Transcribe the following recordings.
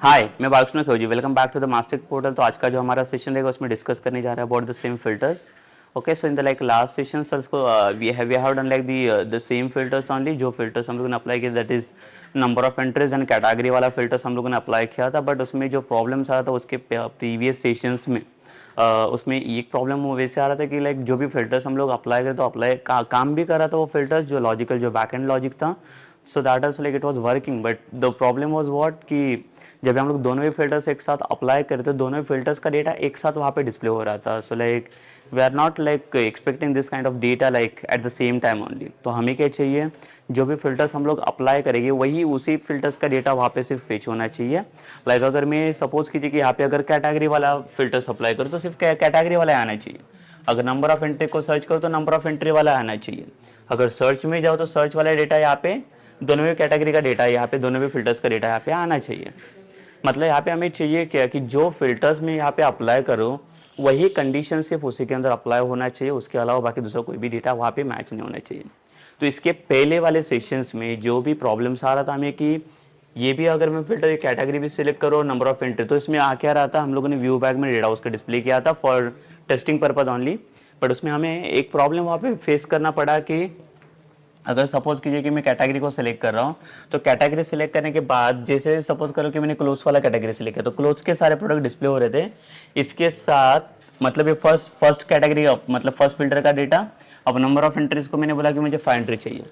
हाय, मैं Balkrishna Khilji. Welcome back to the master portal. तो आज का जो हमारा सेशन रहेगा उसमें डिस्कस करने जा रहा है about the same filters. Okay, so in the like last session sir को we have done like the same filters only. जो फिल्टर्स हम लोगों ने अप्लाई किया that is number of entries and category वाला फिल्टर्स हम लोगों ने अप्लाई किया था। बट उसमें जो प्रॉब्लम्स आ रहा था उसके प्रीवियस सेशंस में उसमें एक प्रॉब्लम वो वैसे आ रहा था कि लाइक जो भी फिल्टर्स हम लोग अप्लाई करते तो अप्लाई काम भी कर रहा था वो फिल्टर्स जो लॉजिकल जो बैक एंड लॉजिक था। So that is like it was working, but the problem was what कि जब हम लोग दोनों भी फिल्टर्स एक साथ अप्लाई करते तो दोनों फिल्टर्स का डेटा एक साथ वहाँ पे डिस्प्ले हो रहा था। So like we are not like expecting this kind of data like at the same time only. तो हमें क्या चाहिए, जो भी फिल्टर्स हम लोग अप्लाई करेंगे वही उसी फिल्टर्स का डेटा वहाँ पे सिर्फ फेच होना चाहिए। लाइक अगर मैं सपोज कीजिए कि यहाँ पे अगर कैटेगरी वाला फिल्टर्स अप्लाई करूँ तो सिर्फ कैटेगरी वाला आना चाहिए। अगर नंबर ऑफ एंट्री को सर्च करो तो नंबर ऑफ एंट्री वाला आना चाहिए। अगर सर्च में जाओ तो सर्च वाला डेटा यहाँ पे दोनों भी कैटेगरी का डेटा यहाँ पे दोनों भी फिल्टर्स का डेटा यहाँ पे आना चाहिए। मतलब यहाँ पे हमें चाहिए क्या कि जो फिल्टर्स में यहाँ पे अप्लाई करो वही कंडीशन सिर्फ उसी के अंदर अप्लाई होना चाहिए, उसके अलावा बाकी दूसरा कोई भी डेटा वहाँ पे मैच नहीं होना चाहिए। तो इसके पहले वाले सेशंस में जो भी प्रॉब्लम्स आ रहा था हमें कि ये भी अगर मैं फिल्टर कैटेगरी भी सिलेक्ट करो नंबर ऑफ एंट्री तो इसमें आ क्या रहा था, हम लोगों ने व्यू बैग में डेटा उसका डिस्प्ले किया था for testing purpose only. But उसमें हमें एक प्रॉब्लम वहाँ पे फेस करना पड़ा कि अगर सपोज कीजिए कि मैं कैटेगरी को सिलेक्ट कर रहा हूँ तो कैटेगरी सिलेक्ट करने के बाद जैसे सपोज करो कि मैंने क्लोथ्स वाला कैटेगरी सिलेक्ट किया तो क्लोथ्स के सारे प्रोडक्ट डिस्प्ले हो रहे थे। इसके साथ मतलब ये फर्स्ट कैटेगरी मतलब फर्स्ट फिल्टर का डेटा। अब नंबर ऑफ एंट्रीज को मैंने बोला कि मुझे 5 एंट्री चाहिए,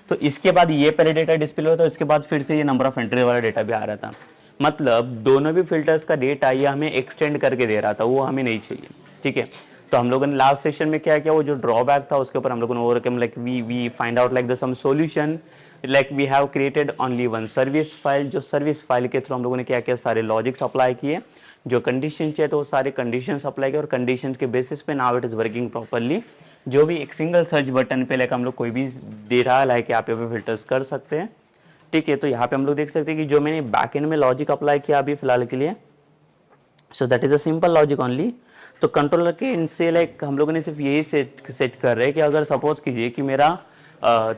तो इसके बाद ये पहले डेटा डिस्प्ले होता है, इसके बाद फिर से ये नंबर ऑफ एंट्री वाला डेटा भी आ रहा था। मतलब दोनों भी फिल्टर्स का डेटा ये हमें एक्सटेंड करके दे रहा था, वो हमें नहीं चाहिए। ठीक है, तो हम लोगों ने लास्ट सेशन में क्या किया, वो जो ड्रॉबैक था उसके ऊपर हम लोगों ने overcome like we find out like the some solution. Like we have created only one service file. जो सर्विस फाइल के थ्रू हम लोगों ने क्या किया, सारे लॉजिक्स अप्लाई किए, जो कंडीशन चाहिए तो वो सारे कंडीशंस अप्लाई किए और कंडीशन के बेसिस पे now it is working properly. जो भी एक सिंगल सर्च बटन पे लाइक हम लोग कोई भी डेटा लाइक यहाँ पे फिल्टर्स कर सकते हैं। ठीक है, तो यहाँ पे हम लोग देख सकते हैं कि जो मैंने बैकएंड में लॉजिक अप्लाई किया अभी फिलहाल के लिए, so that is a simple logic only. तो कंट्रोलर के इनसे लाइक हम लोगों ने सिर्फ यही सेट कर रहे हैं कि अगर सपोज कीजिए कि मेरा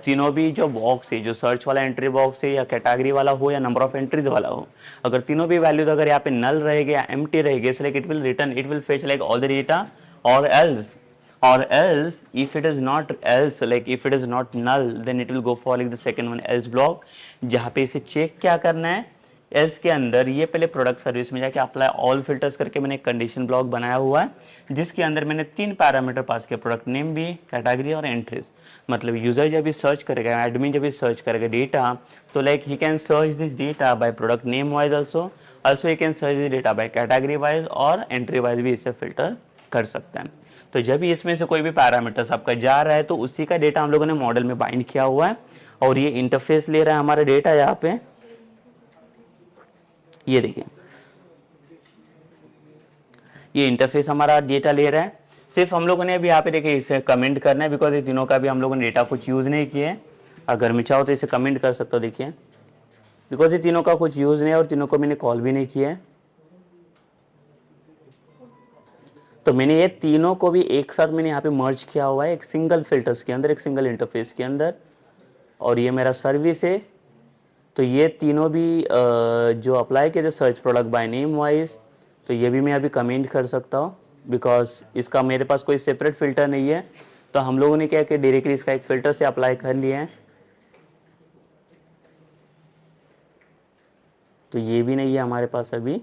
तीनों भी जो बॉक्स है, जो सर्च वाला एंट्री बॉक्स है या कैटेगरी वाला हो या नंबर ऑफ एंट्रीज वाला हो, अगर तीनों भी वैल्यूज अगर यहाँ पे नल रहेगा या एम्प्टी रहेगा, so like it will return, it will fetch like all the data. और else if it is not else like if it is not null then it will go for like the second one else block, जहाँ पे इसे check क्या करना है, else के अंदर ये पहले प्रोडक्ट सर्विस में जाके अप्लाई ऑल फिल्टर्स करके मैंने एक कंडीशन ब्लॉक बनाया हुआ है जिसके अंदर मैंने 3 पैरामीटर पास किया, प्रोडक्ट नेम भी, कैटेगरी और एंट्रीज। मतलब यूजर जब भी सर्च करेगा, एडमिन जब भी सर्च करेगा डेटा, तो like he can search this data by product name wise also he can search this data by category wise और एंट्री वाइज भी इसे फिल्टर कर सकते हैं। तो जब भी इसमें से कोई भी पैरामीटर्स आपका जा रहा है तो उसी का डेटा हम लोगों ने मॉडल में बाइंड किया हुआ है और ये इंटरफेस ले रहा है हमारा डेटा। यहाँ पे ये देखिए, ये इंटरफेस हमारा डेटा ले रहा है। सिर्फ हम लोगों ने अभी यहाँ पे देखिए इसे कमेंट करना है बिकॉज ये तीनों का भी हम लोगों ने डेटा कुछ यूज़ नहीं किए। अगर मैं चाहो तो इसे कमेंट कर सकता हूँ, देखिए बिकॉज ये तीनों का कुछ यूज़ नहीं है और तीनों को मैंने कॉल भी नहीं किया है। तो मैंने ये तीनों को भी एक साथ मैंने यहाँ पे मर्ज किया हुआ है एक सिंगल फिल्टर्स के अंदर, एक सिंगल इंटरफेस के अंदर। और ये मेरा सर्विस है। तो ये तीनों भी जो अप्लाई किए थे search product by name wise, तो ये भी मैं अभी कमेंट कर सकता हूँ बिकॉज इसका मेरे पास कोई सेपरेट फिल्टर नहीं है। तो हम लोगों ने क्या कि डायरेक्टली इसका एक फिल्टर से अप्लाई कर लिया है। तो ये भी नहीं है हमारे पास अभी,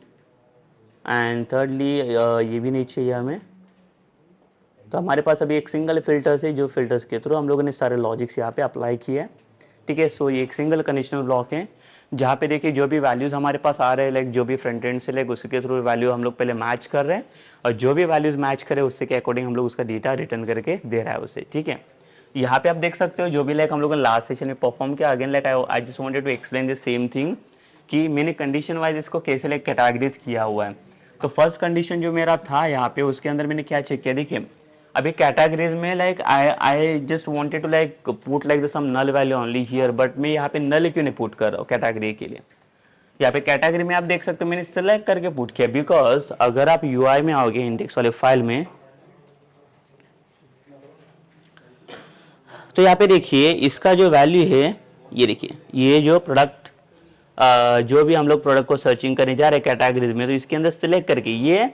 एंड थर्डली ये भी नहीं चाहिए हमें। तो हमारे पास अभी एक सिंगल फिल्टर्स है जो फिल्टर्स के थ्रू हम लोगों ने सारे लॉजिक्स यहाँ पे अप्लाई किए हैं। ठीक है, सो ये एक सिंगल कंडीशनल ब्लॉक है जहाँ पे देखिए जो भी वैल्यूज़ हमारे पास आ रहे हैं लाइक जो भी फ्रंट एंड से लाइक उसके थ्रू वैल्यू हम लोग पहले मैच कर रहे हैं और जो भी वैल्यूज़ मैच करें उससे के अकॉर्डिंग हम लोग उसका डेटा रिटर्न करके दे रहा है उसे। ठीक है, यहाँ पे आप देख सकते हो जो भी लाइक हम लोगों ने लास्ट सेशन में परफॉर्म किया, again like I just wanted to explain the same thing कि मैंने कंडीशन वाइज इसको कैसे लाइक कैटेगरीज किया हुआ है। तो फर्स्ट कंडीशन जो मेरा था यहाँ पे उसके अंदर मैंने क्या चेक किया, देखिए अभी कैटेगरीज में like I just wanted to like put like the some null value only here, but मैं यहाँ पे नल क्यों नहीं पुट कर रहा हूँ कैटेगरी के लिए। यहाँ पे कैटेगरी में आप देख सकते हो मैंने सिलेक्ट करके पुट किया बिकॉज अगर आप यूआई में आओगे इंडेक्स वाले फाइल में तो यहाँ पे देखिए इसका जो वैल्यू है, ये देखिए ये जो प्रोडक्ट जो भी हम लोग प्रोडक्ट को सर्चिंग करने जा रहे हैं कैटेगरीज में, तो इसके अंदर सिलेक्ट करके ये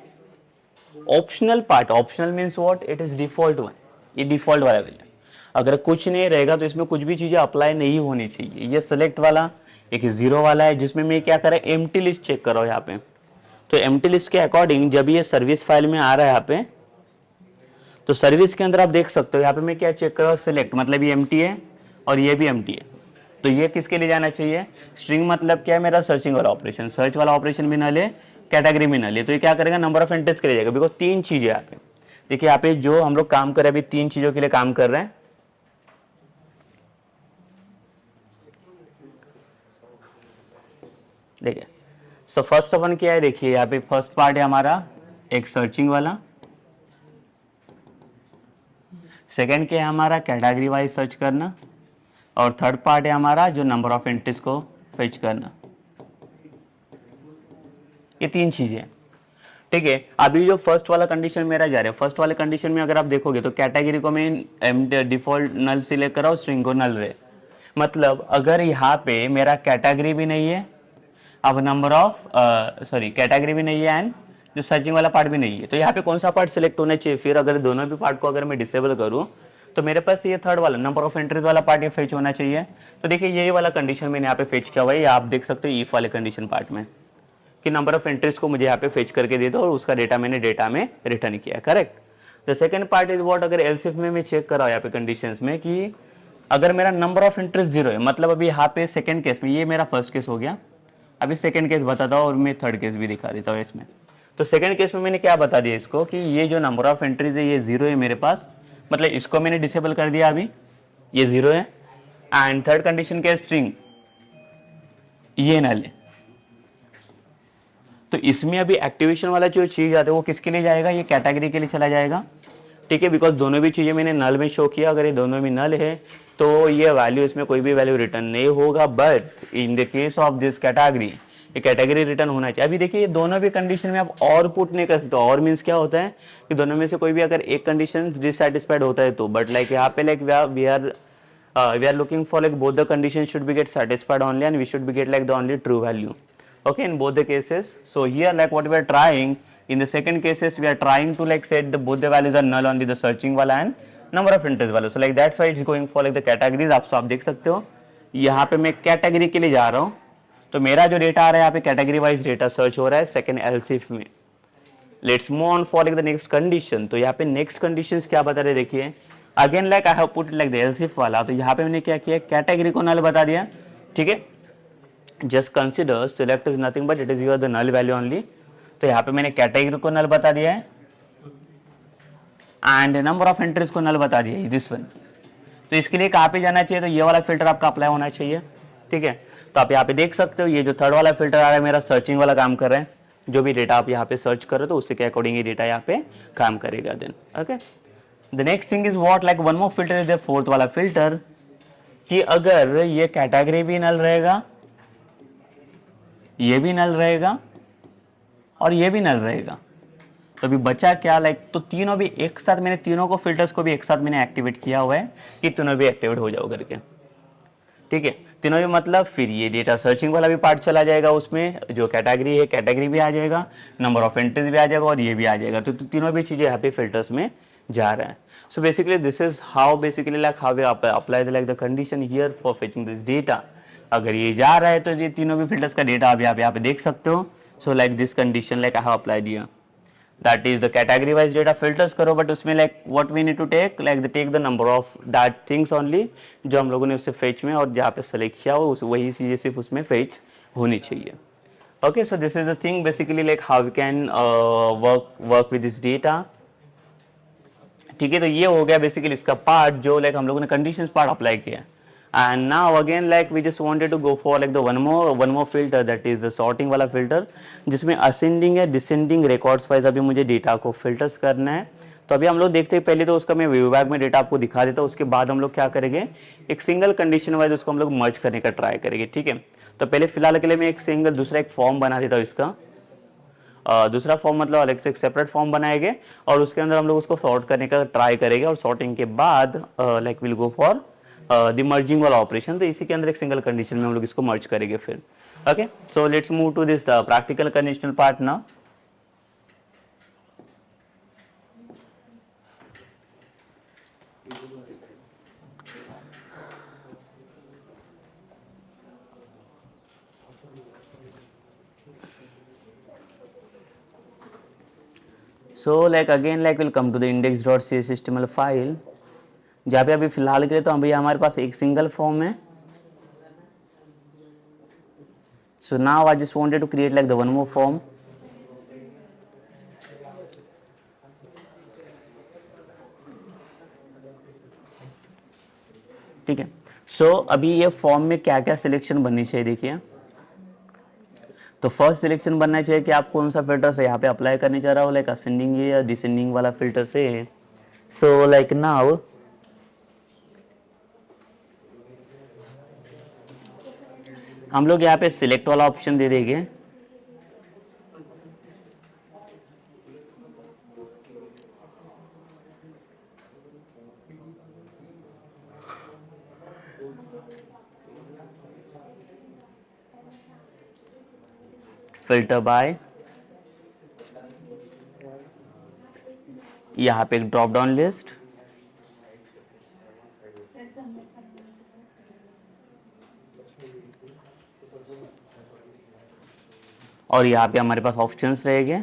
optional part, optional means what, it is default one, ये डिफॉल्ट वाला है। अगर कुछ नहीं रहेगा तो इसमें कुछ भी चीजें अप्लाई नहीं होनी चाहिए। ये सिलेक्ट वाला एक जीरो वाला है, जिसमें मैं क्या कर रहा है, एम्प्टी लिस्ट चेक कर रहा हूँ यहाँ पे। तो एम्प्टी लिस्ट के अकॉर्डिंग जब ये सर्विस फाइल में आ रहा है यहाँ पे, तो सर्विस के अंदर आप देख सकते हो यहाँ पे मैं क्या चेक कर रहा हूँ, सिलेक्ट मतलब ये एम्प्टी है और ये भी एम्प्टी है। तो ये किसके लिए जाना चाहिए, स्ट्रिंग मतलब क्या है मेरा, सर्चिंग वाला ऑपरेशन, सर्च वाला ऑपरेशन भी नल है, कैटेगरी भी नल है। तो ये क्या करेगा, नंबर ऑफ एंट्रीज के लिए जाएगा, बिकॉज तीन चीजें यहाँ पे देखिए, यहाँ पे जो हम लोग काम कर रहे हैं अभी तीन चीजों के लिए काम कर रहे हैं। देखिए सो फर्स्ट वन क्या है, देखिए यहाँ पे फर्स्ट पार्ट है हमारा एक सर्चिंग वाला, सेकंड क्या है हमारा कैटेगरी वाइज सर्च करना, और थर्ड पार्ट है हमारा जो नंबर ऑफ एंट्रीज को फेच करना। ये तीन चीजें हैं, ठीक है। अभी जो फर्स्ट वाला कंडीशन मेरा जा रहा है, फर्स्ट वाले कंडीशन में अगर आप देखोगे तो कैटेगरी को मैं डिफॉल्ट नल सिलेक्ट कराओ, स्ट्रिंग को नल रहे, मतलब अगर यहाँ पे मेरा कैटेगरी भी नहीं है, अब नंबर ऑफ कैटेगरी भी नहीं है एंड जो सर्चिंग वाला पार्ट भी नहीं है, तो यहाँ पे कौन सा पार्ट सिलेक्ट होना चाहिए, फिर अगर दोनों भी पार्ट को अगर मैं डिसेबल करूँ तो मेरे पास ये थर्ड वाला नंबर ऑफ एंट्रीज वाला पार्ट ये फेच होना चाहिए। तो देखिए यही वाला कंडीशन मैंने यहाँ पे फेच किया हुआ है, आप देख सकते हो इफ वाले कंडीशन पार्ट में कि नंबर ऑफ एंट्रीज को मुझे यहाँ पे फेच करके दे दो और उसका डेटा मैंने डेटा में रिटर्न किया, correct. The second part is what, अगर एल्स इफ में मैं चेक कर रहा हूँ यहाँ पे कंडीशंस में कि अगर मेरा नंबर ऑफ एंट्रीज जीरो है, मतलब अभी यहाँ पे सेकंड केस में, ये मेरा फर्स्ट केस हो गया, अभी सेकंड केस बताता हूँ और मैं थर्ड केस भी दिखा देता हूँ इसमें। तो सेकंड केस में मैंने क्या बता दिया इसको कि ये जो नंबर ऑफ एंट्रीज है ये जीरो है मेरे पास, मतलब इसको मैंने डिसेबल कर दिया, अभी ये जीरो है। एंड थर्ड कंडीशन क्या है, स्ट्रिंग ये नल है, तो इसमें अभी एक्टिवेशन वाला जो चीज आता है वो किसके लिए जाएगा, ये कैटेगरी के लिए चला जाएगा, ठीक है, बिकॉज दोनों भी चीजें मैंने नल में शो किया, अगर ये दोनों भी नल है तो ये वैल्यू, इसमें कोई भी वैल्यू रिटर्न नहीं होगा, but in the case of this category ये कैटेगरी रिटर्न होना चाहिए। अभी देखिए ये दोनों भी कंडीशन में आप और पुट नहीं कर सकते, और मीन्स क्या होता है कि दोनों में से कोई भी अगर एक कंडीशन डिससेटिस्फाइड होता है तो, बट लाइक यहाँ पे like we are looking for like both the conditions should be get satisfied only and we should be get like the only true value, okay, in both the cases. So here like what we are trying in the second cases, we are trying to like set the both the values are null only the searching वाला and number of entries वाला, so like that's why it's going for like the categories। आप देख सकते हो यहाँ पे मैं category के लिए जा रहा हूँ, तो मेरा जो डेटा आ रहा है यहाँ पे कैटेगरी वाइज डेटा सर्च हो रहा है सेकंड एलसीफ में। Let's move on for like the next condition. तो यहाँ पे नेक्स्ट कंडीशंस क्या बता रहे, देखिए again like I have put like the else if वाला, तो यहाँ पे मैंने क्या किया, कैटेगरी को नल बता दिया, ठीक है। Just consider select is nothing but it is your the null value only, तो यहाँ पे मैंने कैटेगरी को नल बता दिया है एंड नंबर ऑफ एंट्रीज को नल बता दिया है, दिस वन। तो इसके लिए कहाँ पे जाना चाहिए, तो ये वाला फिल्टर आपका अप्लाई होना चाहिए, ठीक है। तो आप यहाँ पे देख सकते हो ये जो थर्ड वाला फिल्टर आ रहा है मेरा सर्चिंग वाला काम कर रहा है, जो भी डेटा आप यहाँ पे सर्च करो तो उससे के अकॉर्डिंग ये डेटा यहाँ पे काम करेगा then, okay. The next thing is what, like one more filter is the fourth वाला फिल्टर, कि अगर ये कैटेगरी भी नल रहेगा, ये भी नल रहेगा और ये भी नल रहेगा, तो अभी बचा क्या, लाइक तो तीनों भी एक साथ, मैंने तीनों को फिल्टर्स को भी एक साथ मैंने एक्टिवेट किया हुआ है कि तीनों भी एक्टिवेट हो जाओ करके, ठीक है। तीनों भी मतलब फिर ये डेटा सर्चिंग वाला भी पार्ट चला जाएगा, उसमें जो कैटेगरी है कैटेगरी भी आ जाएगा, नंबर ऑफ एंट्रीज भी आ जाएगा और ये भी आ जाएगा, तो तीनों भी चीजें यहाँ पे फिल्टर्स में जा रहा है। So basically this is how basically like how we apply like the condition here for fetching this data. अगर ये जा रहा है तो ये तीनों भी फिल्टर्स का डेटा आप यहाँ पे देख सकते हो। So like this condition like I have applied here, that is the category wise data filters करो, बट उसमें like what we need to take like the take the number of that things only जो हम लोगों ने उससे fetch में और जहाँ पे select किया हो वही चीजें सिर्फ उसमें fetch होनी चाहिए। Okay, so this is the thing basically like how we can work with this data, ठीक है। तो ये हो गया बेसिकली इसका पार्ट जो like हम लोगों ने conditions पार्ट अप्लाई किया। And now again like we just wanted to go for like the one more filter, that is the sorting वाला filter, जिसमें ascending या descending records wise अभी मुझे डेटा को filters करना है। तो अभी हम लोग देखते हैं, पहले तो उसका मैं व्यू बैग में डेटा आपको दिखा देता हूँ, उसके बाद हम लोग क्या करेंगे, एक सिंगल कंडीशन वाइज उसको हम लोग मर्ज करने का ट्राई करेंगे, ठीक है। तो पहले फिलहाल के लिए मैं एक सिंगल दूसरा एक फॉर्म बना देता हूँ इसका, दूसरा फॉर्म मतलब अलग से एक सेपरेट फॉर्म बनाएंगे और उसके अंदर हम लोग उसको सॉर्ट करने का ट्राई करेंगे, और सॉर्टिंग के बाद like will go for the merging वाला ऑपरेशन। तो इसी के अंदर एक सिंगल कंडीशन में हम लोग इसको मर्ज करेंगे फिर। Okay, so let's move to this the practical conditional part now. So like again like we'll come to the index.cshtml file, जहाँ पे अभी फिलहाल के लिए तो अभी हमारे पास एक सिंगल फॉर्म है. So now I just wanted to create like the one more form. ठीक है. सो अभी ये फॉर्म में क्या क्या सिलेक्शन बननी चाहिए देखिए. तो फर्स्ट सिलेक्शन बनना चाहिए कि आप कौन सा फिल्टर से यहाँ पे अप्लाई करने जा रहा हो, लाइक असेंडिंग या डिसेंडिंग वाला फिल्टर से. सो लाइक नाउ हम लोग यहाँ पे सिलेक्ट वाला ऑप्शन दे देंगे. फिल्टर बाय, यहाँ पे एक ड्रॉप डाउन लिस्ट, और यहाँ पे हमारे पास ऑप्शंस रहेंगे.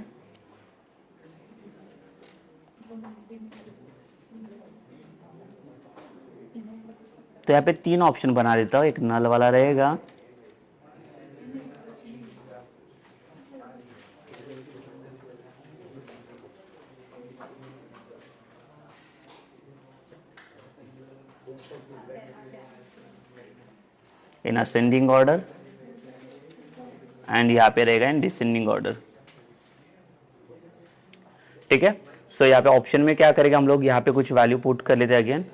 तो यहाँ पे 3 ऑप्शन बना देता हूँ. एक नल वाला रहेगा, इन असेंडिंग ऑर्डर, एंड यहाँ पे रहेगा इन डिसेंडिंग ऑर्डर. ठीक है. सो यहाँ पे ऑप्शन में क्या करेगा हम लोग, यहाँ पे कुछ वैल्यू पुट कर लेते हैं अगेन.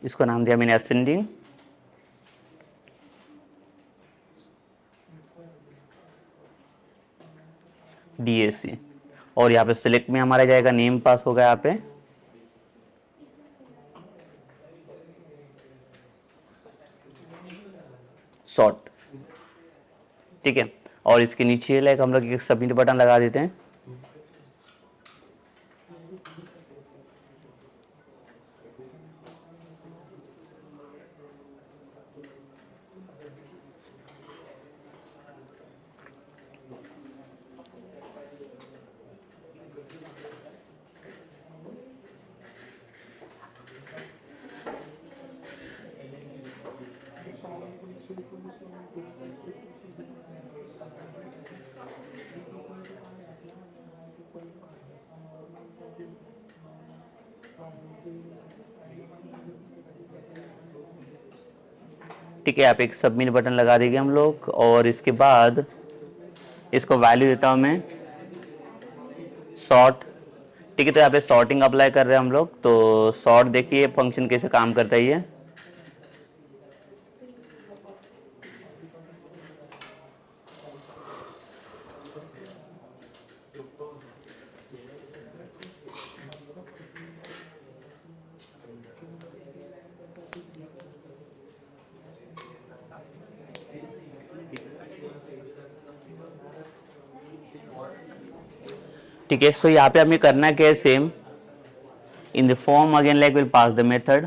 इसको नाम दिया मैंने असेंडिंग. DAC. और यहाँ पे सिलेक्ट में हमारा जाएगा नेम पास होगा यहाँ पे. सॉर्ट. ठीक है. और इसके नीचे लाइक हम लोग एक सबमिट बटन लगा देते हैं. ठीक है. यहाँ पे एक सबमिट बटन लगा देंगे हम लोग, और इसके बाद इसको वैल्यू देता हूँ मैं सॉर्ट. ठीक है. तो यहाँ पे सॉर्टिंग अप्लाई कर रहे हैं हम लोग. तो सॉर्ट देखिए फंक्शन कैसे काम करता है ये. ठीक है. सो यहाँ पे हमें करना क्या है, same in the form again like will pass the method,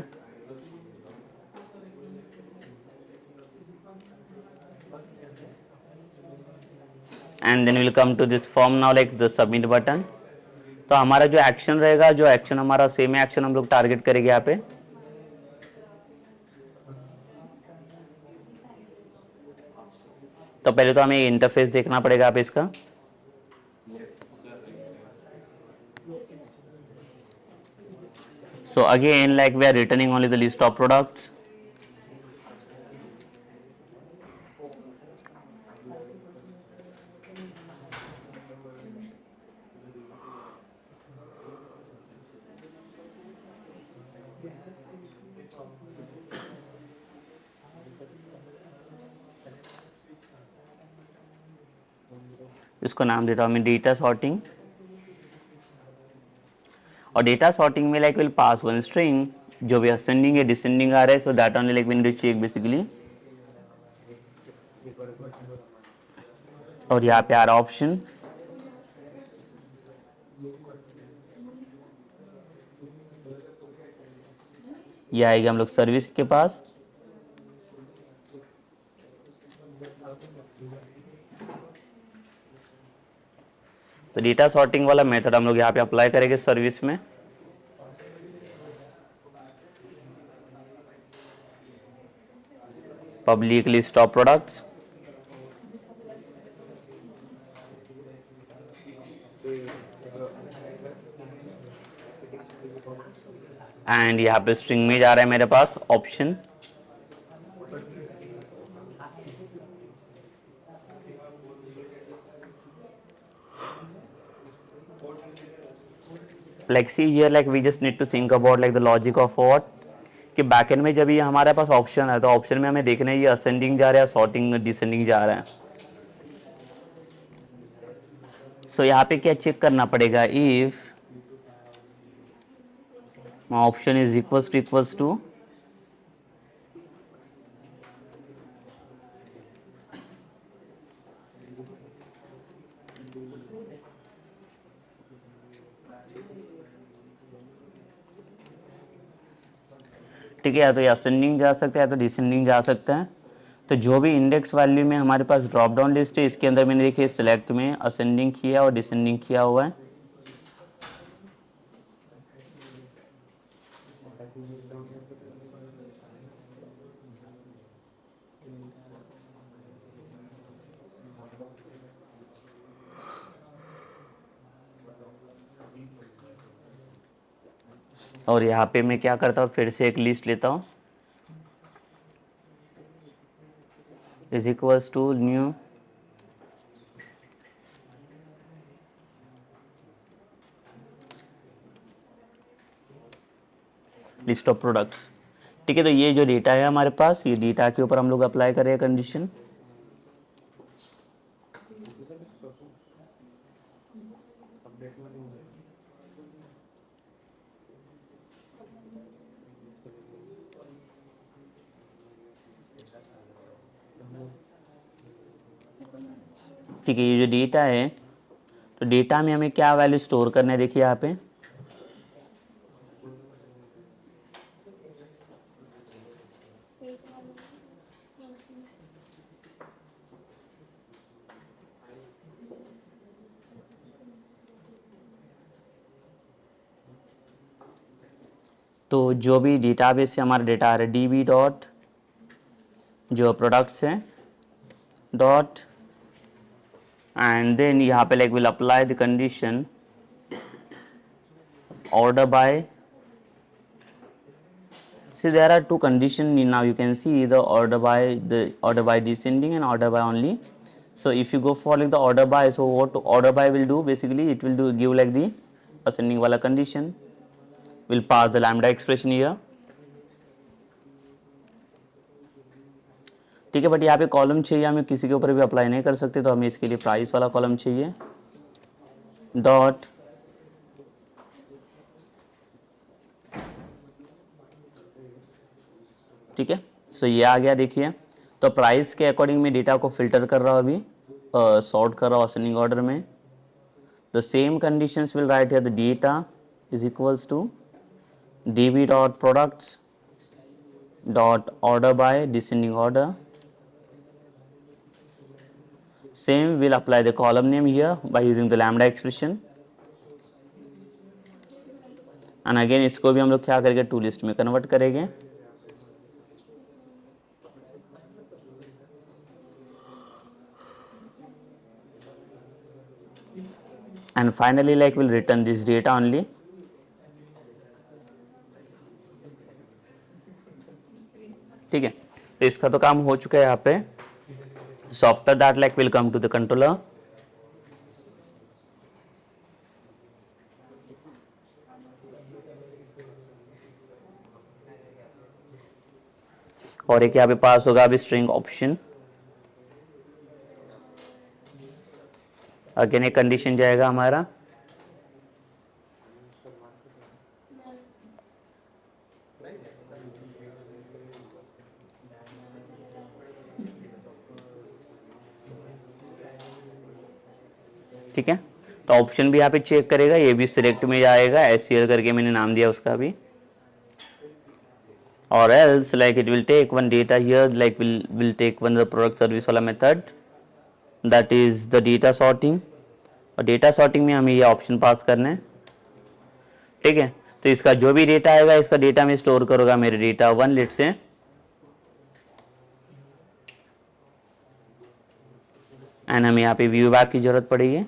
and then will come to this form now like the submit button. तो हमारा जो एक्शन रहेगा, जो एक्शन हमारा सेम एक्शन हम लोग टारगेट करेंगे यहाँ पे. तो पहले तो हमें इंटरफेस देखना पड़ेगा आप इसका. So again like we are returning only the list of products. इसको नाम देता हूँ मैं डेटा सॉर्टिंग। और डेटा सॉर्टिंग में like will pass one string, जो भी असेंडिंग या डिसेंडिंग आ रहा है, so that only like we need to check basically. और यहाँ पे आ रहा ऑप्शन, ये आएगा हम लोग सर्विस के पास। तो डेटा सॉर्टिंग वाला मेथड हम लोग यहाँ पे अप्लाई करेंगे सर्विस में। Public list of products, and यहाँ पे स्ट्रिंग में जा रहा है मेरे पास option. Like see here, like we just need to think about like the logic of what, कि बैकएंड में जब ये हमारे पास ऑप्शन है तो ऑप्शन में हमें देखना है ये असेंडिंग जा रहा है, सॉर्टिंग डिसेंडिंग जा रहा है। सो यहाँ पे क्या चेक करना पड़ेगा, if option is equals to ठीक है, या तो ये असेंडिंग जा सकता है या तो डिसेंडिंग जा सकता है। तो जो भी इंडेक्स वैल्यू में हमारे पास ड्रॉप डाउन लिस्ट है, इसके अंदर मैंने देखिए सिलेक्ट में असेंडिंग किया और डिसेंडिंग किया हुआ है। और यहाँ पे मैं क्या करता हूँ, फिर से एक लिस्ट लेता हूँ, is equals to new list of products. ठीक है, तो ये जो डेटा है हमारे पास, ये डेटा के ऊपर हम लोग अप्लाई करें कंडीशन। ठीक है, ये जो डेटा है, तो डेटा में हमें क्या वैल्यू स्टोर करना है, देखिए यहाँ पे तो जो भी डेटाबेस से हमारा डेटा आ रहा है, db डॉट जो प्रोडक्ट्स है डॉट, एंड देन यहाँ पे like will apply the condition order by, see there are two condition now, you can see the order by descending and order by only. So if you go for like the order by, so what order by will do, basically it will do give like the ascending wala condition, will pass the lambda expression here। ठीक है, but यहाँ पे column चाहिए, हमें किसी के ऊपर भी अप्लाई नहीं कर सकते, तो हमें इसके लिए प्राइस वाला कॉलम चाहिए डॉट ठीक है। सो ये आ गया, देखिए तो प्राइस के अकॉर्डिंग में डेटा को फिल्टर कर रहा हूँ, अभी सॉर्ट कर रहा हूँ असेंडिंग ऑर्डर में। The same conditions will write here, the data is equals to db dot products dot order by descending order. Same will apply the column name here by using the lambda expression, and again इसको भी हम लोग क्या करेंगे, to list में convert करेंगे। and finally like will return this data only। ठीक है, तो इसका तो काम हो चुका है यहाँ पे। so after that like will come to the controller, और एक यहाँ पे पास होगा अभी स्ट्रिंग ऑप्शन। अगेन एक कंडीशन जाएगा हमारा, ठीक है। तो ऑप्शन भी यहाँ पे चेक करेगा, ये भी सिलेक्ट में जाएगा, SCL करके मैंने नाम दिया उसका भी, और else like it will take one data here, like will take one the product service वाला method, that is the data sorting, और डेटा सॉर्टिंग में हमें ये ऑप्शन पास करना है, ठीक है। तो इसका जो भी डेटा आएगा इसका डेटा में स्टोर करूँगा मेरे डेटा 1 लेट से, एंड हमें यहाँ पे व्यू बैक की जरूरत पड़ेगी।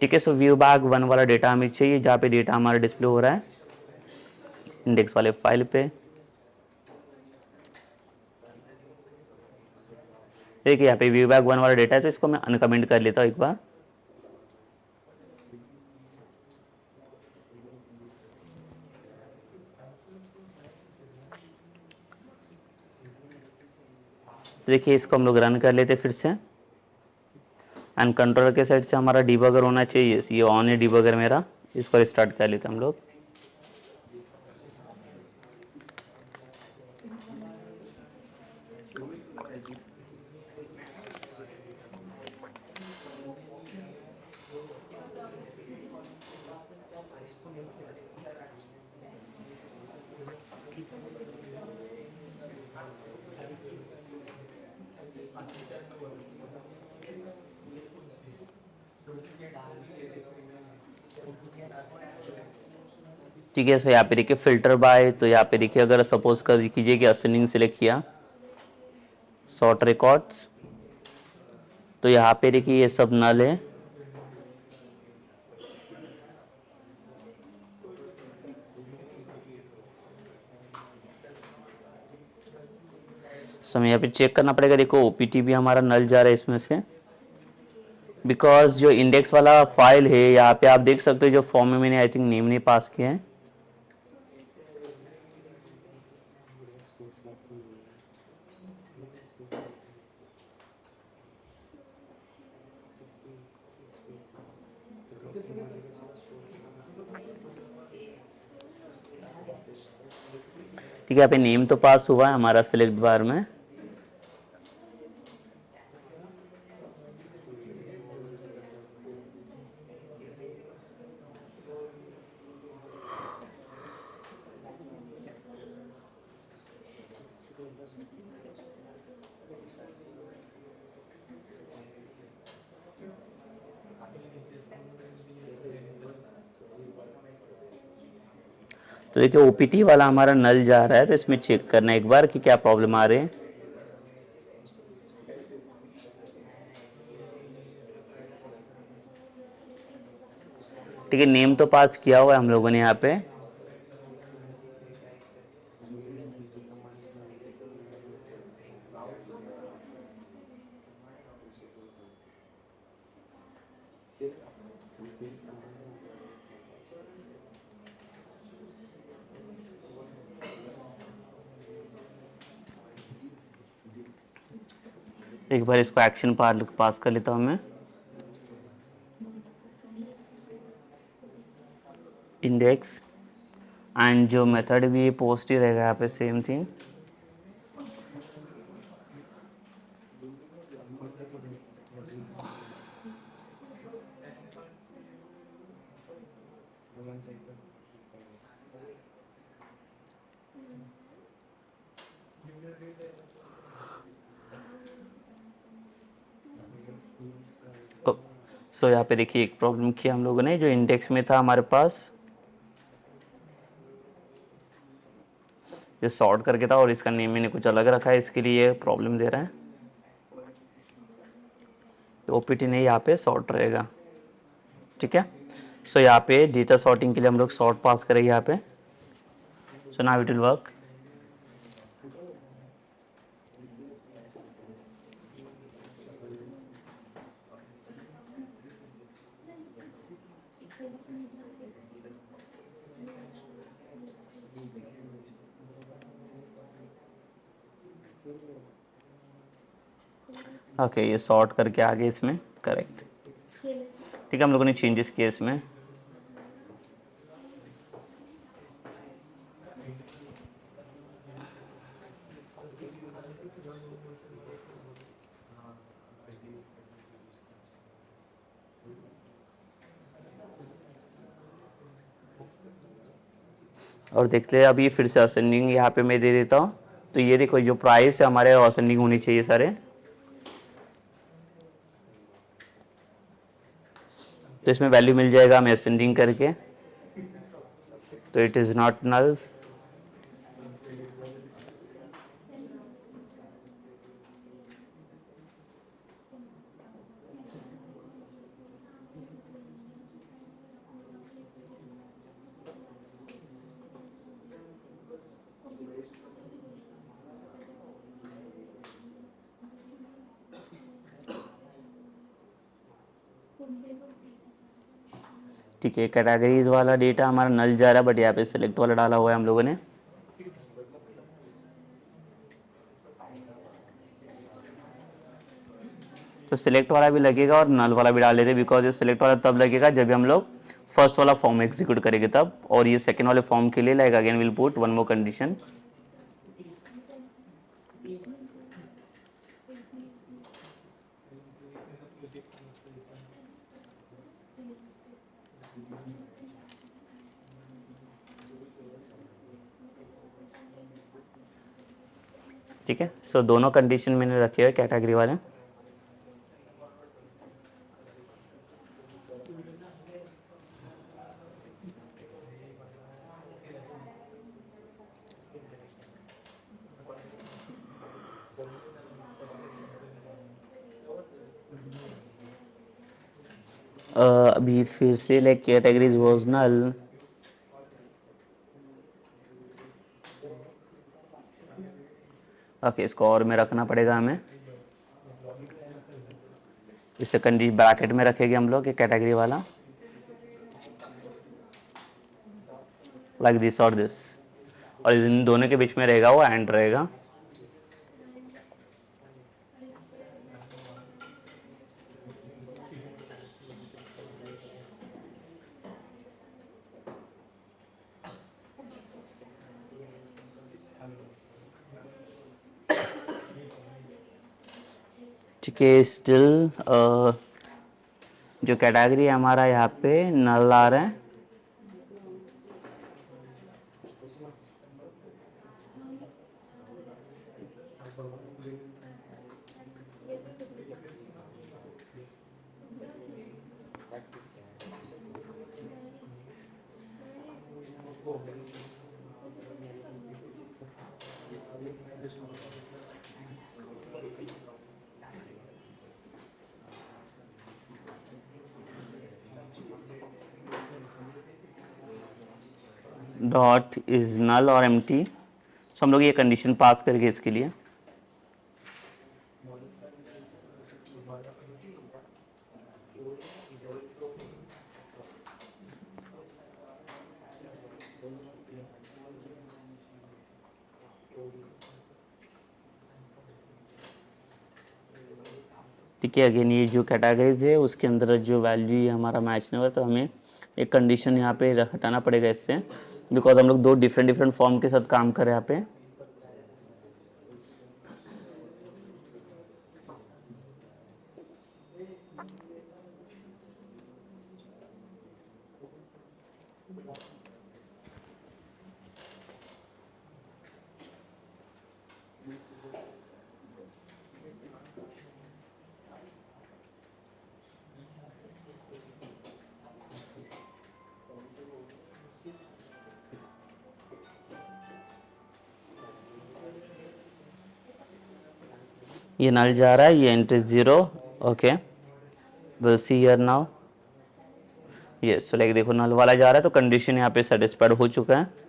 ठीक है, सो व्यू बैक 1 वाला डेटा हमें चाहिए, जहाँ पे डेटा हमारा डिस्प्ले हो रहा है इंडेक्स वाले फाइल पे। देखिए यहाँ पे व्यू बैक 1 वाला डेटा है, तो इसको मैं अनकमेंट कर लेता हूँ एक बार। देखिए इसको हम लोग रन कर लेते फिर से, एंड कंट्रोलर के साइड से हमारा डिबगर होना चाहिए, ये ऑन है डिबगर मेरा, इसको रिस्टार्ट कर लेते हम लोग। ठीक है, सो यहाँ पे देखिए फिल्टर बाय, तो यहाँ पे देखिए अगर सपोज कर कीजिए कि असेंडिंग सिलेक्ट किया, सॉर्ट रिकॉर्ड्स, तो यहाँ पे देखिए ये सब नल है, सो हमें यहाँ पे चेक करना पड़ेगा। देखो OPT भी हमारा नल जा रहा है इसमें से, बिकॉज जो इंडेक्स वाला फाइल है यहाँ पे आप देख सकते हो जो फॉर्म में मैंने आई थिंक नेम नहीं पास किया है। ठीक है, यहाँ पे नेम तो पास हुआ है हमारा सिलेक्ट बार में, तो देखिए OPT वाला हमारा नल जा रहा है, तो इसमें चेक करना है एक बार कि क्या प्रॉब्लम आ रही है। ठीक है, नेम तो पास किया हुआ है हम लोगों ने यहाँ पे, एक बार इसको एक्शन पास कर लेता हूँ मैं, इंडेक्स, एंड जो मेथड भी पोस्ट ही रहेगा यहाँ पे सेम थिंग। सो यहाँ पे देखिए एक प्रॉब्लम किया हम लोगों ने, जो इंडेक्स में था हमारे पास जो सॉर्ट करके था और इसका नेम मैंने कुछ अलग रखा है, इसके लिए प्रॉब्लम दे रहा है। OPT नहीं, यहाँ पे सॉर्ट रहेगा, ठीक है। सो यहाँ पे डेटा सॉर्टिंग के लिए हम लोग सॉर्ट पास करेंगे यहाँ पे, so now it will work. Okay, ये सॉर्ट करके आ गए इसमें, करेक्ट। ठीक है, हम लोगों ने चेंजेस किए इसमें। और देखते हैं, अभी फिर से असेंडिंग यहाँ पे मैं दे देता हूँ। तो ये देखो, जो प्राइस है हमारे असेंडिंग होनी चाहिए सारे। तो इसमें वैल्यू मिल जाएगा हमें असेंडिंग करके, तो इट इज़ नॉट नल। ठीक है, कैटेगरीज वाला डेटा हमारा नल जा रहा है, बट यहाँ पे सिलेक्ट वाला डाला हुआ है हम लोगों ने। तो सिलेक्ट वाला भी लगेगा और नल वाला भी डाल देते, बिकॉज ये सिलेक्ट वाला तब लगेगा जब हम लोग फर्स्ट वाला फॉर्म एग्जीक्यूट करेंगे तब, और ये सेकेंड वाले फॉर्म के लिए like again will put one more condition. ठीक है, सो दोनों कंडीशन मैंने रखे हुए कैटेगरी वाले। अभी फिर से like categories was null. Okay, इसको और में रखना पड़ेगा हमें, इसे कंडीशन ब्रैकेट में रखेंगे हम लोग ये कैटेगरी वाला, लाइक दिस और दिस, और इन दोनों के बीच में रहेगा वो एंड रहेगा। ठीक है, स्टिल जो कैटेगरी है हमारा यहाँ पे नल आ रहा है। डॉट इज नल और एम्प्टी, सो हम लोग ये कंडीशन पास करेंगे इसके लिए। ठीक है, अगेन ये जो कैटेगरीज है उसके अंदर जो वैल्यू है हमारा मैच नहीं हुआ, तो हमें एक कंडीशन यहाँ पे हटाना पड़ेगा इससे, बिकॉज हम लोग दो डिफरेंट डिफरेंट फॉर्म के साथ काम करें यहाँ पे। ये नल जा रहा है, ये entry 0। Okay, will see here now. ये सो लाइक देखो, नल वाला जा रहा है तो कंडीशन यहाँ पे सेटिस्फाइड हो चुका है।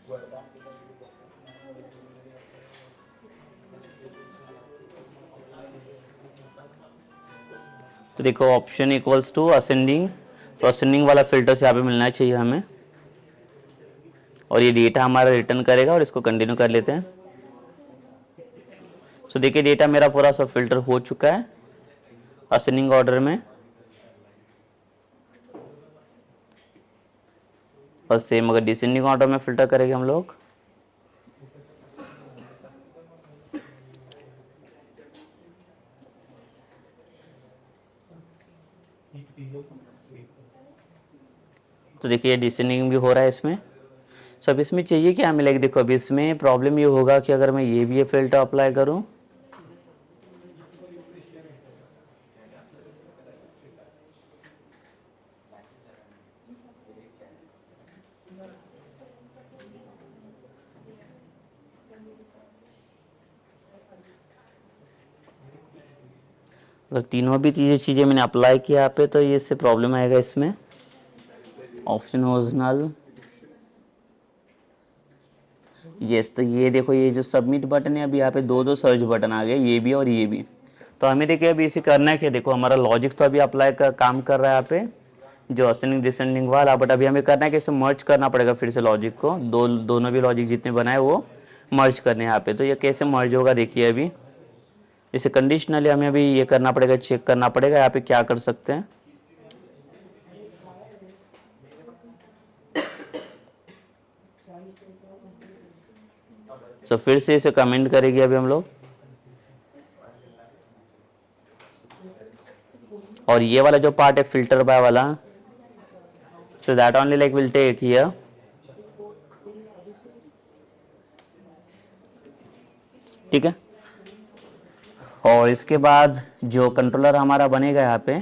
तो देखो ऑप्शन इक्वल्स टू असेंडिंग, तो असेंडिंग वाला फिल्टर्स यहाँ पे मिलना चाहिए हमें, और ये डेटा हमारा रिटर्न करेगा और इसको कंटिन्यू कर लेते हैं। सो देखिए डेटा मेरा पूरा सब फिल्टर हो चुका है असेंडिंग ऑर्डर में, और सेम अगर डिसेंडिंग ऑर्डर में फिल्टर करेंगे हम लोग, तो देखिए डिसेंडिंग भी हो रहा है इसमें। सो अब इसमें चाहिए कि हमें लाइक देखो, अब इसमें प्रॉब्लम ये होगा कि अगर मैं ये भी फिल्टर अप्लाई करूं, अगर तीनों भी चीज़ें मैंने अप्लाई किया यहाँ पे, तो ये इससे प्रॉब्लम आएगा इसमें। ऑप्शन ओरिजिनल, यस, तो ये देखो ये जो सबमिट बटन है, अभी यहाँ पे दो दो सर्च बटन आ गए, ये भी और ये भी। तो हमें देखिए अभी इसे करना है कि देखो हमारा लॉजिक तो अभी अप्लाई का काम कर रहा है यहाँ पे, जो असेंडिंग डिसेंडिंग वाला, बट अभी हमें करना है कि इसे मर्ज करना पड़ेगा फिर से लॉजिक को, दोनों भी लॉजिक जितने बनाए वो मर्ज करने हैं यहाँ पे। तो ये कैसे मर्ज होगा देखिए, अभी इसे कंडीशनली हमें अभी ये करना पड़ेगा, चेक करना पड़ेगा यहाँ पे क्या कर सकते हैं। तो फिर से इसे कमेंट करेंगे अभी हम लोग, और ये वाला जो पार्ट है फिल्टर बाय वाला, so that only like will take here, ठीक है। और इसके बाद जो कंट्रोलर हमारा बनेगा यहाँ पे,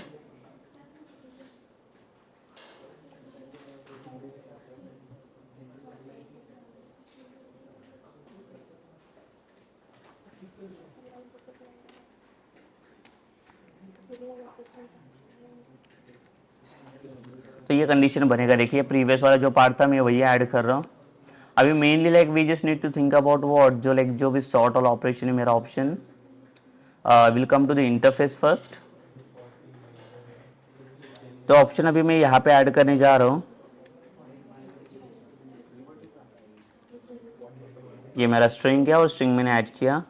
तो ये कंडीशन बनेगा। देखिए प्रीवियस वाला जो पार्ट था मैं वही ऐड कर रहा हूँ अभी। Mainly like we just need to think about what, जो लाइक जो भी सॉर्ट वाला ऑपरेशन है मेरा option will come to the interface first. तो ऑप्शन अभी मैं यहाँ पे ऐड करने जा रहा हूँ, ये मेरा स्ट्रिंग है और स्ट्रिंग मैंने ऐड किया,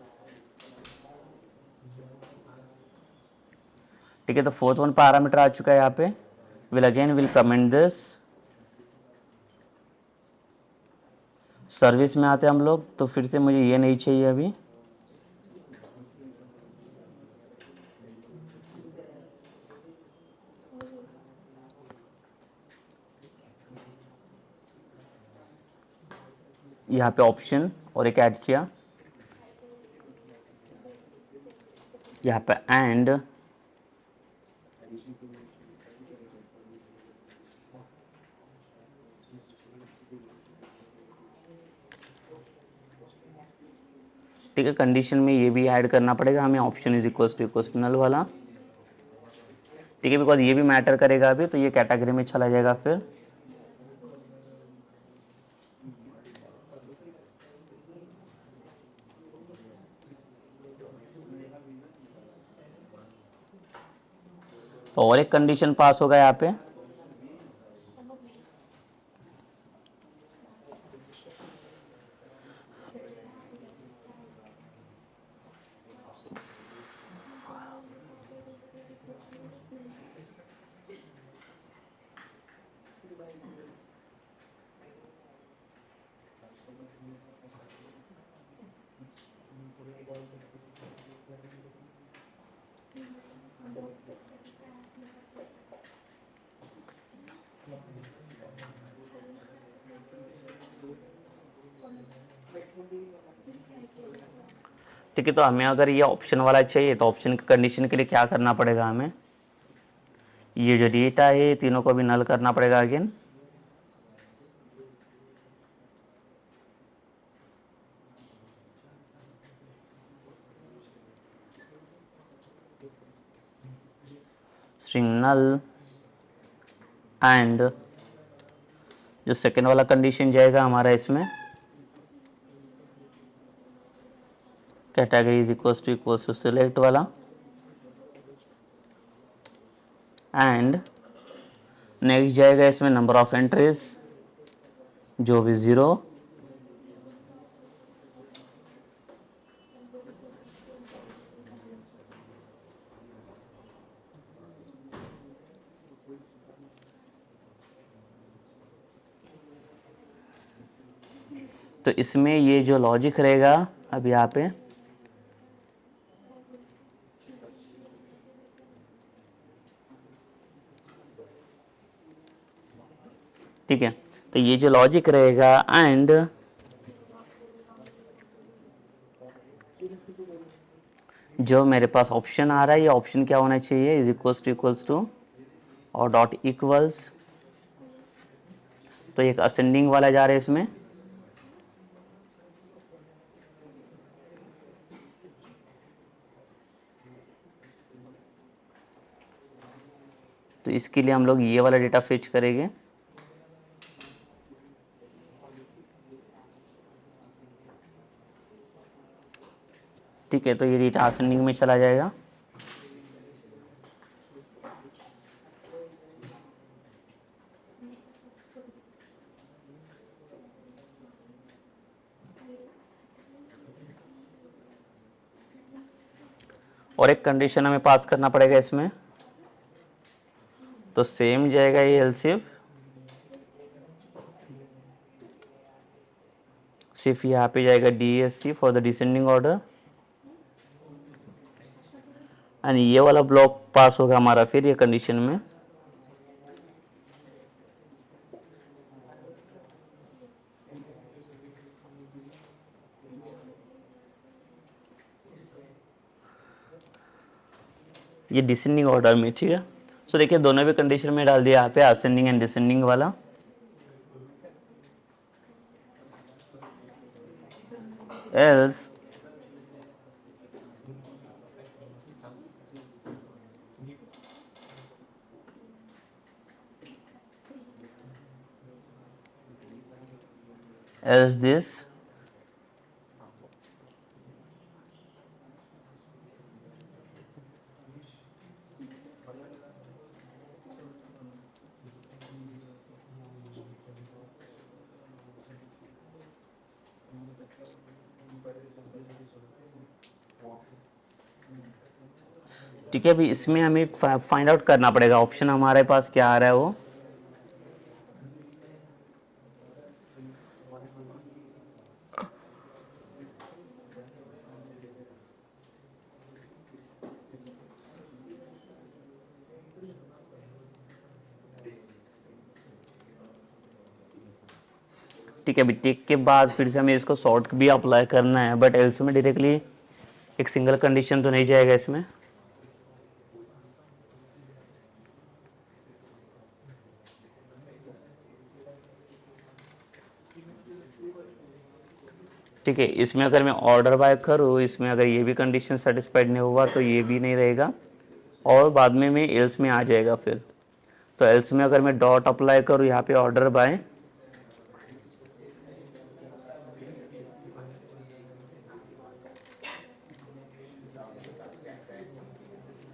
ठीक है। तो फोर्थ वन पैरामीटर आ चुका है यहाँ पे, विल कमेंट दिस। सर्विस में आते हैं हम लोग, तो फिर से मुझे ये नहीं चाहिए अभी, यहाँ पे ऑप्शन और एक ऐड किया, यहाँ पे एंड, ठीक है। कंडीशन में ये भी ऐड करना पड़ेगा हमें, option is equal to null वाला, ठीक है, बिकॉज ये भी मैटर करेगा अभी, तो ये कैटेगरी में चला जाएगा फिर। और एक कंडीशन पास होगा यहाँ पे, ठीक है। तो हमें अगर ये ऑप्शन वाला चाहिए, तो ऑप्शन की कंडीशन के लिए क्या करना पड़ेगा हमें, ये जो डेटा है तीनों को भी नल करना पड़ेगा अगेन, स्ट्रिंग नल एंड जो सेकेंड वाला कंडीशन जाएगा हमारा इसमें, category is equals to select वाला, एंड नेक्स्ट जाएगा इसमें नंबर ऑफ एंट्रीज जो भी 0, तो इसमें ये जो लॉजिक रहेगा अब यहाँ पे, ठीक है, तो ये जो लॉजिक रहेगा एंड जो मेरे पास ऑप्शन आ रहा है, ये ऑप्शन क्या होना चाहिए, इज इक्वल्स टू और डॉट इक्वल्स, तो एक असेंडिंग वाला जा रहा है इसमें, तो इसके लिए हम लोग ये वाला डेटा फेच करेंगे। ठीक है, तो ये डेटा असेंडिंग में चला जाएगा। और एक कंडीशन हमें पास करना पड़ेगा इसमें, तो सेम जाएगा ये एलसीफ, सिर्फ यहाँ पे जाएगा DSC for the descending order, and ये वाला ब्लॉक पास होगा हमारा फिर ये कंडीशन में, ये डिसेंडिंग ऑर्डर में। ठीक है, सो देखिए दोनों भी कंडीशन में डाल दिया यहाँ पे, असेंडिंग एंड डिसेंडिंग वाला। एल्स else this, ठीक है। अभी इसमें हमें फाइंड आउट करना पड़ेगा ऑप्शन हमारे पास क्या आ रहा है वो, ठीक है। अभी टिक के बाद फिर से हमें इसको सॉर्ट भी अप्लाई करना है, बट एल्स में डायरेक्टली एक सिंगल कंडीशन तो नहीं जाएगा इसमें। ठीक है, इसमें अगर मैं ऑर्डर बाय करूँ, इसमें अगर ये भी कंडीशन सेटिस्फाइड नहीं हुआ तो ये भी नहीं रहेगा, और बाद में मैं एल्स में आ जाएगा फिर। तो एल्स में अगर मैं डॉट अप्लाई करूँ यहाँ पे order by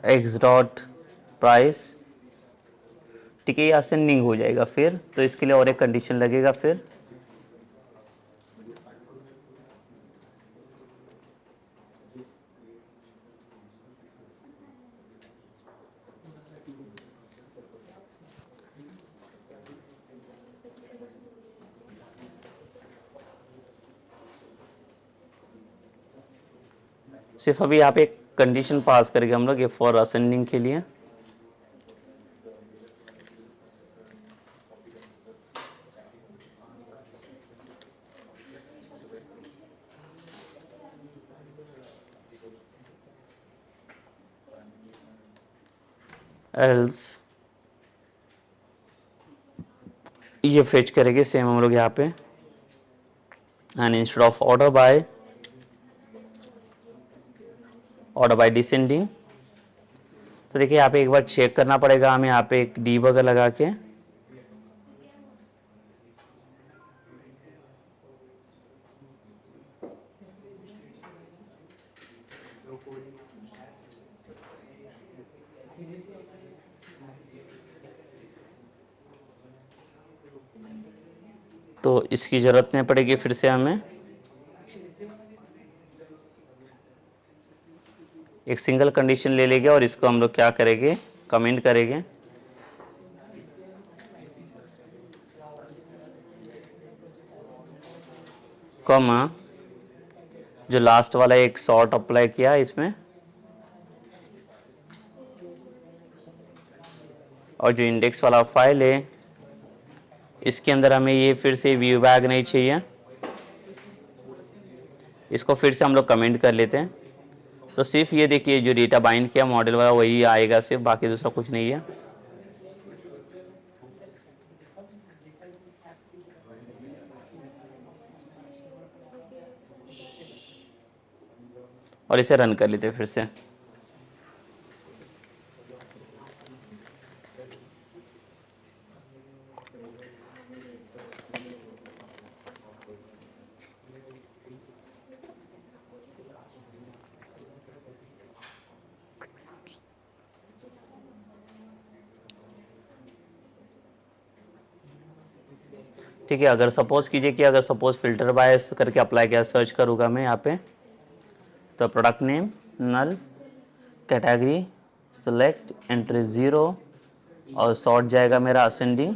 x dot price, ठीक है, ये असेंडिंग हो जाएगा फिर, तो इसके लिए और एक कंडीशन लगेगा फिर, सिर्फ अभी यहाँ पे एक कंडीशन पास करके हम लोग ये फॉर असेंडिंग के लिए, एल्स ये फेच करेंगे सेम हम लोग यहाँ पे, and instead of order by descending, तो देखिए यहाँ पे एक बार चेक करना पड़ेगा हमें, यहाँ पे एक डीबगर लगा के, तो इसकी ज़रूरत नहीं पड़ेगी फिर से हमें। एक सिंगल कंडीशन ले लेंगे और इसको हम लोग क्या करेंगे, कमेंट करेंगे। कॉमा जो लास्ट वाला एक सॉर्ट अप्लाई किया इसमें, और जो इंडेक्स वाला फाइल है इसके अंदर हमें ये फिर से व्यू बैग नहीं चाहिए, इसको फिर से हम लोग कमेंट कर लेते हैं। तो सिर्फ ये देखिए जो डेटा बाइंड किया मॉडल वाला वही आएगा सिर्फ, बाकी दूसरा कुछ नहीं है। और इसे रन कर लेते हैं फिर से। ठीक है, अगर सपोज कीजिए कि अगर सपोज फिल्टर बाय करके अप्लाई किया, सर्च करूँगा मैं यहाँ पे, तो प्रोडक्ट नेम नल, कैटेगरी सेलेक्ट, एंट्री 0 और सॉर्ट जाएगा मेरा असेंडिंग।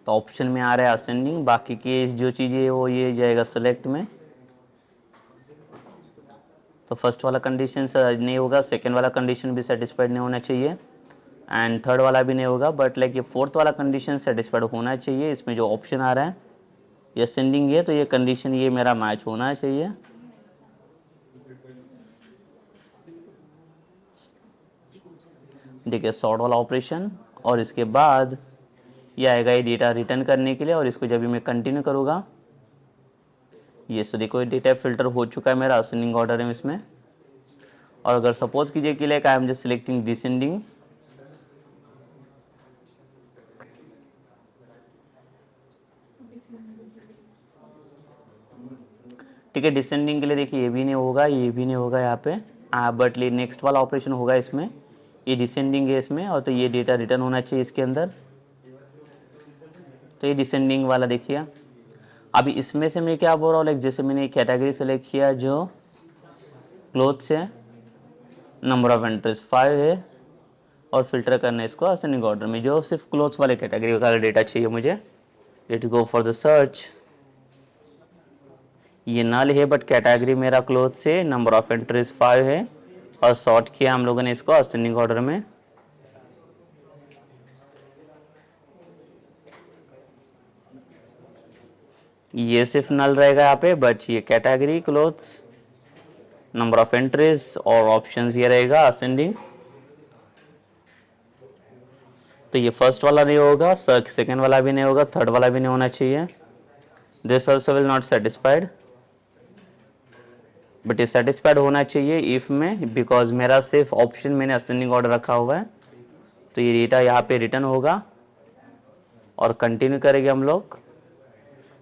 तो ऑप्शन में आ रहा है असेंडिंग, बाकी की जो चीज़ें वो ये जाएगा सेलेक्ट में। तो फर्स्ट वाला कंडीशन नहीं होगा, सेकेंड वाला कंडीशन भी सेटिस्फाइड नहीं होना चाहिए, एंड थर्ड वाला भी नहीं होगा, बट लाइक ये फोर्थ वाला कंडीशन सेटिस्फाइड होना चाहिए। इसमें जो ऑप्शन आ रहा है ये असेंडिंग है, तो ये कंडीशन ये मेरा मैच होना चाहिए। देखिए सॉर्ट वाला ऑपरेशन, और इसके बाद ये आएगा ये डेटा रिटर्न करने के लिए, और इसको जब भी मैं कंटिन्यू करूँगा ये सो देखो डेटा फिल्टर हो चुका है मेरा, असेंडिंग ऑर्डर है इसमें। और अगर सपोज कीजिए कि like I am just selecting descending, ठीक है, डिसेंडिंग के लिए देखिए ये भी नहीं होगा, ये भी नहीं होगा यहाँ पे, बट नेक्स्ट वाला ऑपरेशन होगा इसमें, ये डिसेंडिंग है इसमें, और तो ये डेटा रिटर्न होना चाहिए इसके अंदर। तो ये डिसेंडिंग वाला देखिए। अभी इसमें से मैं क्या बोल रहा हूँ, लाइक जैसे मैंने एक कैटेगरी सेलेक्ट किया जो क्लोथ्स है, नंबर ऑफ एंट्रीज 5 है, और फिल्टर करना है इसको असेंडिंग ऑर्डर में, जो सिर्फ क्लोथ्स वाले कैटेगरी का डेटा चाहिए मुझे। Let's go for the search. ये नल है बट कैटेगरी मेरा क्लोथ से, नंबर ऑफ एंट्रीज 5 है, और सॉर्ट किया हम लोगों ने इसको असेंडिंग ऑर्डर में। ये सिर्फ नल रहेगा यहाँ पे, बट ये category clothes, number of entries और ऑप्शंस ये रहेगा असेंडिंग। तो ये फर्स्ट वाला नहीं होगा, सेकेंड वाला भी नहीं होगा, थर्ड वाला भी नहीं होना चाहिए। This also will not satisfied, but ये सेटिस्फाइड होना चाहिए इफ में, बिकॉज मेरा सिर्फ ऑप्शन मैंने असेंडिंग ऑर्डर रखा हुआ है। तो ये डेटा यहाँ पे रिटर्न होगा, और कंटिन्यू करेंगे हम लोग।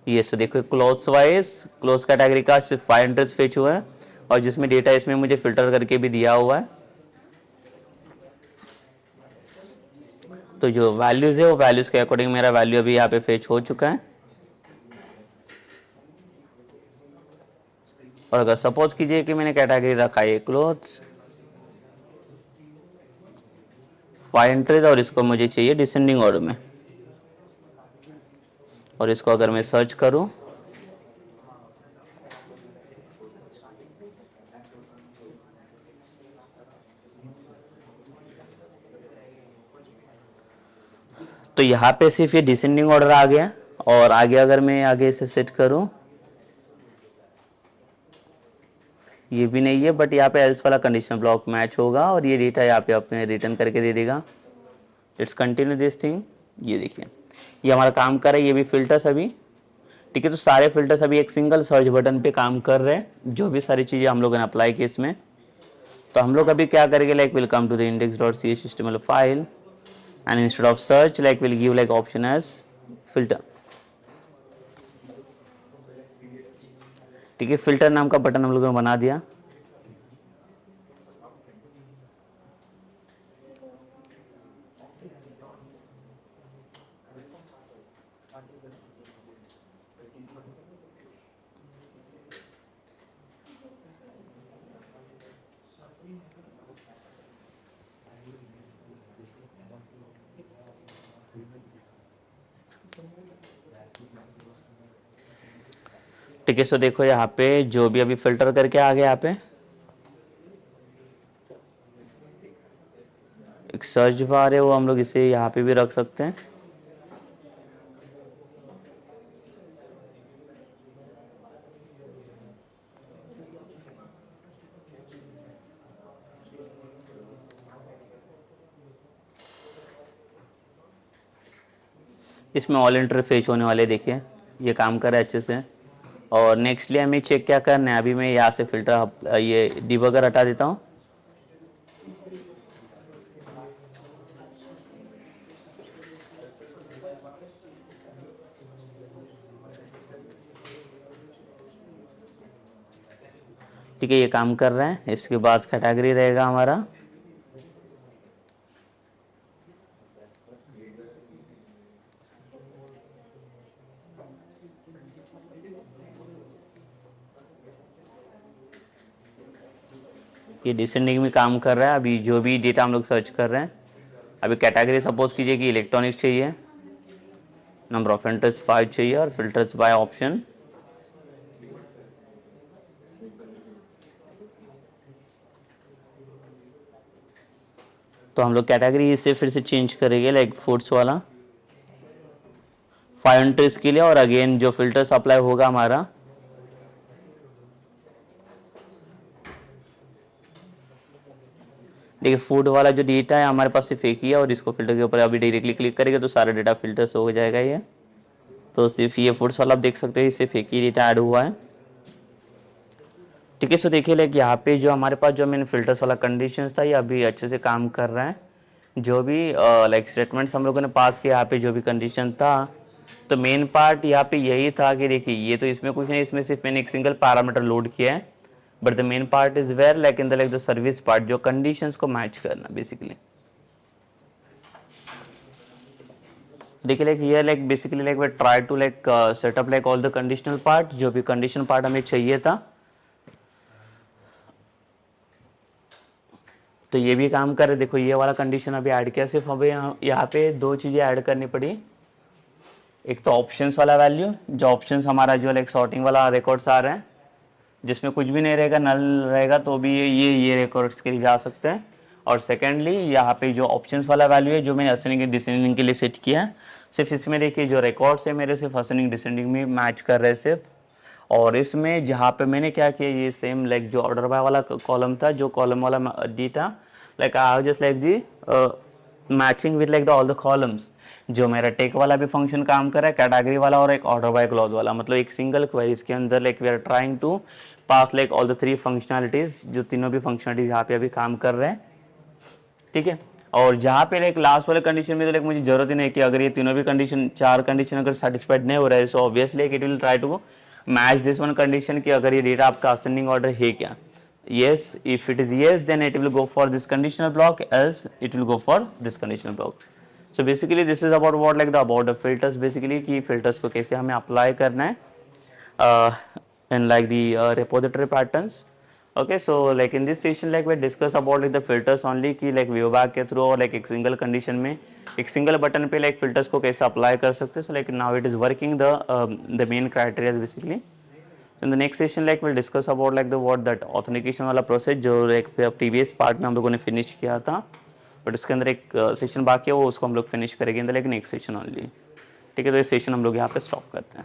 ये सो देखो क्लोथ्स वाइज, क्लोथ्स कैटेगरी का सिर्फ 5 एंट्रीज फेच हुआ है, और जिसमें डेटा इसमें मुझे फिल्टर करके भी दिया हुआ है। तो जो वैल्यूज है वो वैल्यूज के अकॉर्डिंग मेरा वैल्यू अभी यहाँ पे फेच हो चुका है। और अगर सपोज कीजिए कि मैंने कैटेगरी रखा है क्लोथ्स, 5 एंट्रीज, और इसको मुझे चाहिए डिसेंडिंग ऑर्डर में, और इसको अगर मैं सर्च करूं तो यहाँ पे सिर्फ ये डिसेंडिंग ऑर्डर आ गया। और आगे अगर मैं आगे इसे सेट करूं, ये भी नहीं है, बट यहाँ पे एल्स वाला कंडीशन ब्लॉक मैच होगा, और ये डेटा यहाँ पे अपने रिटर्न करके दे देगा। It's continue this thing. ये देखिए ये हमारा काम कर रहा है, ये भी फिल्टर्स अभी, ठीक है। तो सारे फिल्टर्स अभी एक सिंगल सर्च बटन पे काम कर रहे हैं, जो भी सारी चीज़ें हम लोगों ने अप्लाई की इसमें। तो हम लोग अभी क्या करेंगे, like will come to the index.ch HTML file, and instead of search like we'll give like option as filter। ठीक है, फिल्टर नाम का बटन हम लोगों ने बना दिया। ठीक है, सो देखो यहाँ पे जो भी अभी फिल्टर करके आ गया, यहाँ पे एक सर्च बार है, वो हम लोग इसे यहाँ पे भी रख सकते हैं। इसमें ऑल इंटरफेस होने वाले, देखिए ये काम कर रहा है अच्छे से। और नेक्स्टली हमें चेक क्या करना है, अभी मैं यहाँ से फिल्टर ये डिबगर हटा देता हूँ। ठीक है, ये काम कर रहा है। इसके बाद कैटेगरी रहेगा हमारा, ये डिसेंडिंग में काम कर रहा है। अभी जो भी डेटा हम लोग सर्च कर रहे हैं, अभी कैटेगरी सपोज कीजिए कि इलेक्ट्रॉनिक्स चाहिए, नंबर ऑफ फिल्टर्स 5 चाहिए और फिल्टर्स बाय ऑप्शन। तो हम लोग कैटेगरी इसे फिर से चेंज करेंगे, लाइक फूड्स वाला 5 एंट्रीज के लिए। और अगेन जो फिल्टर्स अप्लाई होगा हमारा, देखिए फूड वाला जो डेटा है हमारे पास सिर्फ एक ही है, और इसको फिल्टर के ऊपर अभी डायरेक्टली क्लिक करेंगे तो सारा डेटा फिल्टर्स हो जाएगा ये। तो सिर्फ ये फूड्स वाला आप देख सकते हैं, सिर्फ एक ही डेटा ऐड हुआ है। ठीक है, सो देखिए लाइक यहाँ पे जो हमारे पास जो मैंने फिल्टर्स वाला कंडीशंस था, ये अभी अच्छे से काम कर रहा है। जो भी लाइक स्टेटमेंट्स हम लोगों ने पास किया यहाँ पे, जो भी कंडीशन था, तो मेन पार्ट यहाँ पे यही था कि देखिए ये तो इसमें कुछ नहीं, इसमें सिर्फ मैंने एक सिंगल पैरामीटर लोड किया है। But the main part is where like in the like the service part, जो कंडीशंस को मैच करना बेसिकली। देखिए लाइक ये like basically like we try to like setup like all the conditional part, जो भी condition part हमें चाहिए था। तो ये भी काम कर रहे, देखो ये वाला कंडीशन अभी ऐड किया। सिर्फ हमें यहाँ पे दो चीज़ें ऐड करनी पड़ी। एक तो ऑप्शंस वाला वैल्यू, जो ऑप्शंस हमारा जो लाइक सॉर्टिंग वाला रिकॉर्ड्स आ रहे हैं, जिसमें कुछ भी नहीं रहेगा, नल रहेगा, तो भी ये रिकॉर्ड्स के लिए जा सकते हैं। और सेकेंडली यहाँ पे जो ऑप्शंस वाला वैल्यू है, जो मैंने असेंडिंग डिसेंडिंग के लिए सेट किया है, सिर्फ इसमें देखिए जो रिकॉर्ड्स है मेरे सिर्फ असेंडिंग डिसेंडिंग में मैच कर रहे हैं सिर्फ। और इसमें जहाँ पे मैंने क्या किया, ये सेम लाइक जो ऑर्डर बाय वाला कॉलम था, जो कॉलम वाला data, like I have just like the matching with like the all the columns. जो मेरा टेक वाला भी फंक्शन काम कर रहा है, कैटेगरी वाला और एक ऑर्डर बाय क्लॉज वाला, मतलब एक सिंगल क्वेरीज के अंदर like we are trying to pass like all the 3 functionalities, जो तीनों भी फंक्शनलिटीज यहाँ पे अभी काम कर रहे हैं। ठीक है, और जहाँ पे लाइक लास्ट वाले कंडीशन में तो लाइक मुझे जरूरत ही नहीं कि अगर ये तीनों भी कंडीशन, 4 कंडीशन अगर सेटिस्फाइड नहीं हो रहा है, so obviously it will try to match this one condition कि अगर ये डेटा आपका असेंडिंग ऑर्डर है क्या। yes, if it is yes, then it will go for this conditional block, else it will go for this conditional block. So basically this is about what like the about the filters, basically कि filters को कैसे हमें apply करना है in like the repository patterns. Okay, so like in this session like we discuss about like the filters only कि like view back के through और like एक single condition में एक single button पे like filters को कैसे apply कर सकते हैं। So like now it is working the main criteria basically. In the next session like we'll discuss about like the what that authentication वाला प्रोसेस, जो like previous पार्ट में हम लोगों ने फिनिश किया था, बट उसके अंदर एक सेशन बाकी है, वो उसको हम लोग फिनिश करेंगे इन the like next session only. ठीक है, तो ये सेशन हम लोग यहाँ पे स्टॉप करते हैं।